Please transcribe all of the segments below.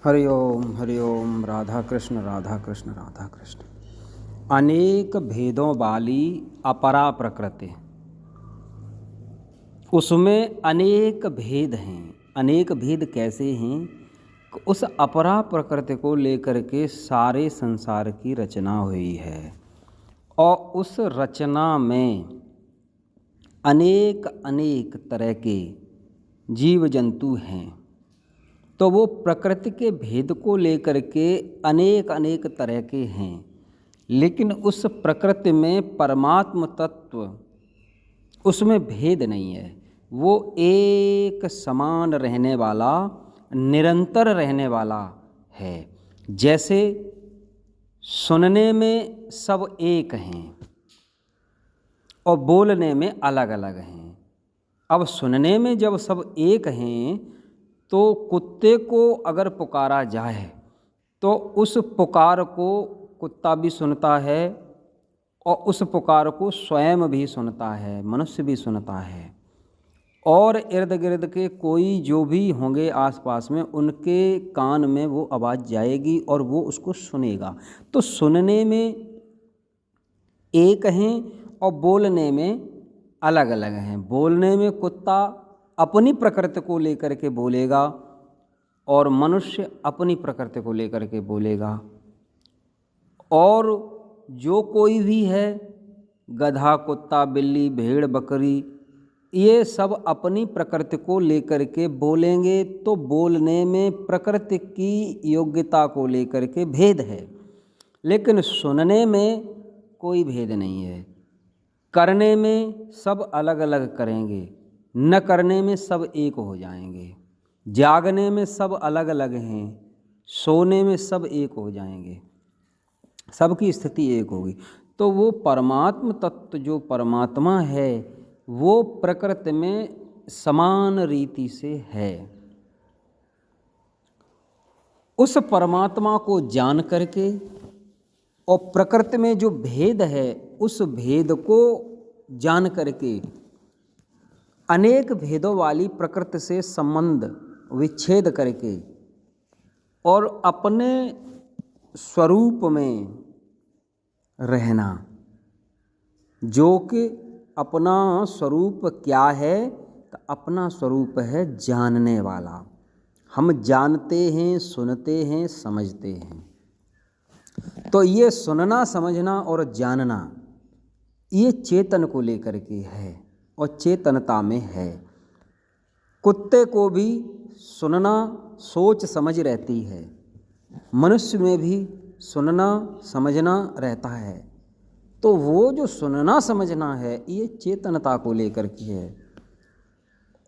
हरि ओम राधा कृष्ण राधा कृष्ण राधा कृष्ण। अनेक भेदों वाली अपरा प्रकृति, उसमें अनेक भेद हैं। अनेक भेद कैसे हैं? उस अपरा प्रकृति को लेकर के सारे संसार की रचना हुई है और उस रचना में अनेक अनेक तरह के जीव जंतु हैं। तो वो प्रकृति के भेद को लेकर के अनेक अनेक तरह के हैं, लेकिन उस प्रकृति में परमात्म तत्व, उसमें भेद नहीं है। वो एक समान रहने वाला, निरंतर रहने वाला है। जैसे सुनने में सब एक हैं और बोलने में अलग अलग हैं। अब सुनने में जब सब एक हैं तो कुत्ते को अगर पुकारा जाए तो उस पुकार को कुत्ता भी सुनता है और उस पुकार को स्वयं भी सुनता है, मनुष्य भी सुनता है। और इर्द गिर्द के कोई जो भी होंगे आसपास में, उनके कान में वो आवाज़ जाएगी और वो उसको सुनेगा। तो सुनने में एक हैं और बोलने में अलग अलग हैं। बोलने में कुत्ता अपनी प्रकृति को लेकर के बोलेगा और मनुष्य अपनी प्रकृति को लेकर के बोलेगा। और जो कोई भी है, गधा, कुत्ता, बिल्ली, भेड़, बकरी, ये सब अपनी प्रकृति को लेकर के बोलेंगे। तो बोलने में प्रकृति की योग्यता को लेकर के भेद है, लेकिन सुनने में कोई भेद नहीं है। करने में सब अलग अलग करेंगे, न करने में सब एक हो जाएंगे। जागने में सब अलग अलग हैं, सोने में सब एक हो जाएंगे, सबकी स्थिति एक होगी। तो वो परमात्म तत्व जो परमात्मा है वो प्रकृति में समान रीति से है। उस परमात्मा को जान करके और प्रकृति में जो भेद है उस भेद को जान करके अनेक भेदों वाली प्रकृति से संबंध विच्छेद करके और अपने स्वरूप में रहना, जो कि अपना स्वरूप क्या है? तो अपना स्वरूप है जानने वाला। हम जानते हैं, सुनते हैं, समझते हैं। तो ये सुनना, समझना और जानना ये चेतन को लेकर के है और चेतनता में है। कुत्ते को भी सुनना, सोच समझ रहती है, मनुष्य में भी सुनना समझना रहता है। तो वो जो सुनना समझना है ये चेतनता को लेकर के है,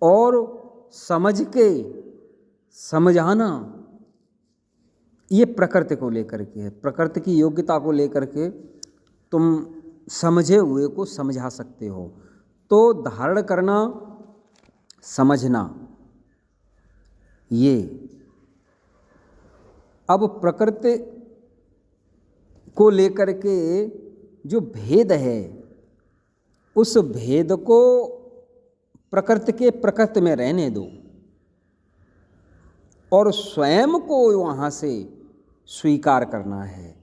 और समझ के समझाना ये प्रकृति को लेकर के है। प्रकृति की योग्यता को लेकर के तुम समझे हुए को समझा सकते हो। तो धारण करना, समझना, ये अब प्रकृति को लेकर के जो भेद है उस भेद को प्रकृति के प्रकृति में रहने दो और स्वयं को वहाँ से स्वीकार करना है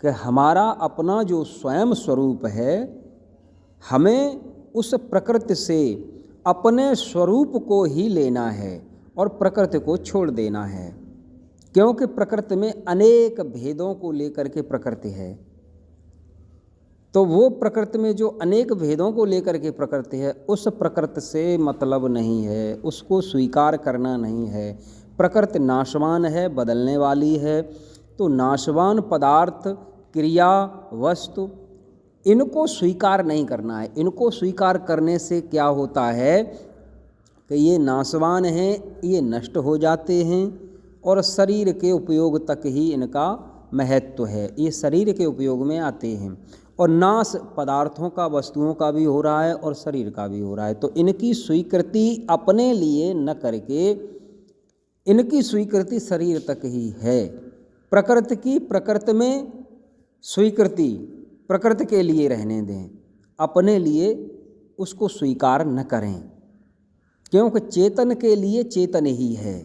कि हमारा अपना जो स्वयं स्वरूप है, हमें उस प्रकृति से अपने स्वरूप को ही लेना है और प्रकृति को छोड़ देना है। क्योंकि प्रकृति में अनेक भेदों को लेकर के प्रकृति है। तो वो प्रकृति में जो अनेक भेदों को लेकर के प्रकृति है, उस प्रकृति से मतलब नहीं है, उसको स्वीकार करना नहीं है। प्रकृति नाशवान है, बदलने वाली है। तो नाशवान पदार्थ, क्रिया, वस्तु, इनको स्वीकार नहीं करना है। इनको स्वीकार करने से क्या होता है कि ये नाशवान हैं, ये नष्ट हो जाते हैं और शरीर के उपयोग तक ही इनका महत्व है। ये शरीर के उपयोग में आते हैं और नाश पदार्थों का, वस्तुओं का भी हो रहा है और शरीर का भी हो रहा है। तो इनकी स्वीकृति अपने लिए न करके इनकी स्वीकृति शरीर तक ही है। प्रकृति की प्रकृति में स्वीकृति प्रकृति के लिए रहने दें, अपने लिए उसको स्वीकार न करें। क्योंकि चेतन के लिए चेतन ही है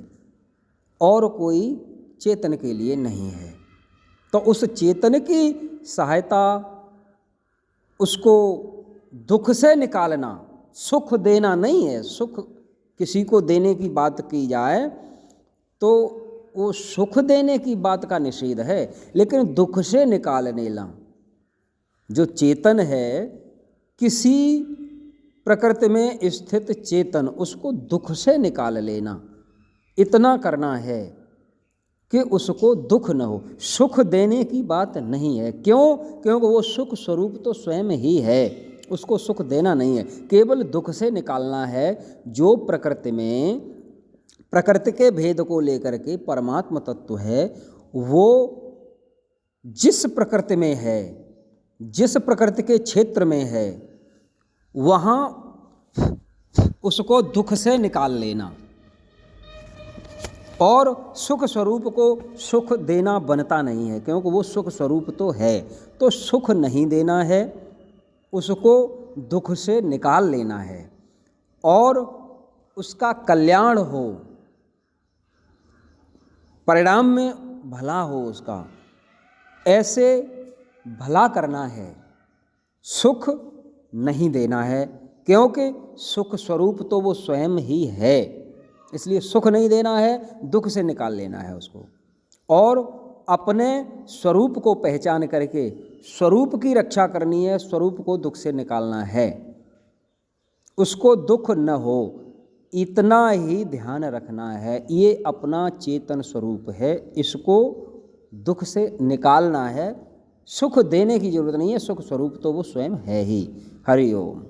और कोई चेतन के लिए नहीं है। तो उस चेतन की सहायता, उसको दुख से निकालना, सुख देना नहीं है। सुख किसी को देने की बात की जाए तो वो सुख देने की बात का निषेध है, लेकिन दुख से निकालने ला जो चेतन है, किसी प्रकृति में स्थित चेतन, उसको दुख से निकाल लेना, इतना करना है कि उसको दुख न हो। सुख देने की बात नहीं है। क्यों? क्योंकि वो सुख स्वरूप तो स्वयं ही है, उसको सुख देना नहीं है, केवल दुख से निकालना है। जो प्रकृति में, प्रकृति के भेद को लेकर के परमात्म तत्व है, वो जिस प्रकृति में है, जिस प्रकृति के क्षेत्र में है, वहाँ उसको दुख से निकाल लेना और सुख स्वरूप को सुख देना बनता नहीं है, क्योंकि वो सुख स्वरूप तो है। तो सुख नहीं देना है, उसको दुख से निकाल लेना है और उसका कल्याण हो, परिणाम में भला हो उसका, ऐसे भला करना है। सुख नहीं देना है, क्योंकि सुख स्वरूप तो वो स्वयं ही है, इसलिए सुख नहीं देना है, दुख से निकाल लेना है उसको। और अपने स्वरूप को पहचान करके स्वरूप की रक्षा करनी है, स्वरूप को दुख से निकालना है, उसको दुख न हो, इतना ही ध्यान रखना है। ये अपना चेतन स्वरूप है, इसको दुख से निकालना है। सुख देने की जरूरत नहीं है, सुख स्वरूप तो वो स्वयं है ही। हरि ओम।